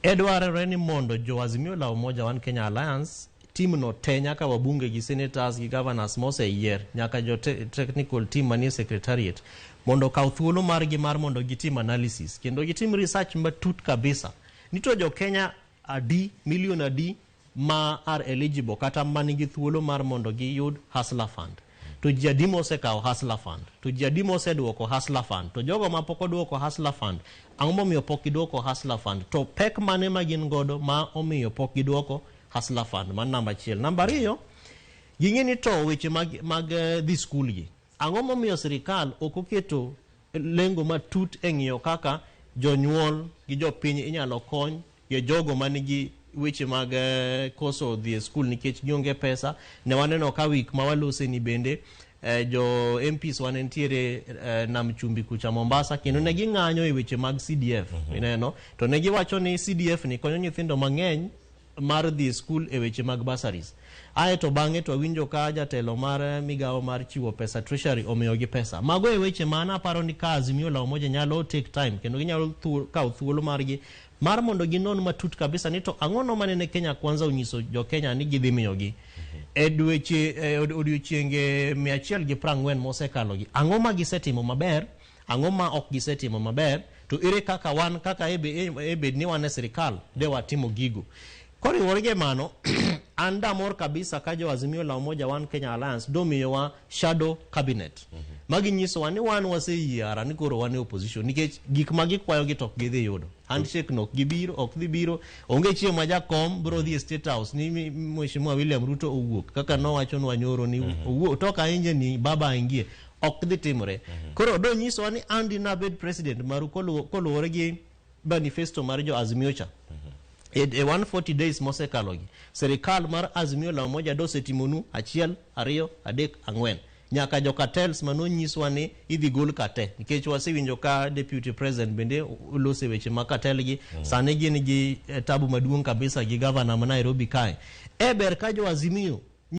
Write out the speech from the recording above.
Edward Reni Mondo, Jo Azimio la Umoja One Kenya Alliance, team no te nyaka wabunge gi senators gi governors mose year, nyaka jo technical team manie secretariat, mondo kaw thuolo margi mar mondo gitim analysis, kendo gitim research matut kabisa. Nito jo Kenya million adi ma are eligible kata manigi thuolo mar mondo gi yud Hustler Fund. To jadimo se kao Hustler Fund. To jadimo se duoko Hustler Fund. To jogo ma poko duoko Hustler Fund. Angmo miyo poki duoko Hustler Fund. To pek mane magin godo ma omiyo poki duoko Hustler Fund. Man namba chiel. Namba riyo, gingini to weche mag this school gi. Angmo miyo serikal okoketo lengo matut eng'iyo kaka jonyuol gi jopiny inyalo kony ye jogo manigi weche mag koso the school nikech gionge pesa. Ne waneno ka week ma walose ni bende jo MPs wanentiere nam chumbi kucha Mombasa, kendo ne ging'anyo e weche mag CDF. Ineno to ne giwacho ni CDF ni konyo nyithindo mang'eny mar the school e weche mag bursaries. Ae to bang'e to winjo ka jatelo mar migawo mar chiwo pesa treasury omiyo gi pesa. Mago e weche mana paro ni ka Azimio la Umoja nyalo take time kendo ginyalo kaw thuolo margi mar mondo ginon matut kabisa ni to ang'ono manene Kenya Kwanza unyiso jo Kenya ni gidhi miyogi e dweche odiochienge 140 mosekalo gi. Ang'o ma gisetimo maber, ang'o ma ok gisetimo maber, to ere kaka wan kaka ebe ni wan e sirikal de watimo gigo. Koriwore gi mano anda mor kabisa ka jo Azimio la Umoja One Kenya Alliance domiyo wa shadow cabinet. Magi nyiso wa ni wan waseyiara ni koro wan e opposition nikech gik magi kwayo gi tok gidhi yudo. Handshake nok gibiro, ok dhi biro, onge chieng' ma jakom bro dhi State House ni Mheshimiwa William Ruto owuok kaka nowacho nwa nyoro ni owuok toka inje ni baba ingie, ok dhi timore. Koro do nyiso wa ni Andy Nabed president maru koluwore gi manifesto mar jo Azimio cha. 140 days mosekalogi. Serikal mar Azimio la Umoja dosetimonu 1, 2, 3, 4. Nyaka jo cartels mano nyiswa ni idhi gol kate. Nikech wasewinjo ka deputy president bende ulose weche ma cartel gi sane gin gi tabu maduong' kabisa gi governor ma Nairobi kae. Eber ka jo Azimio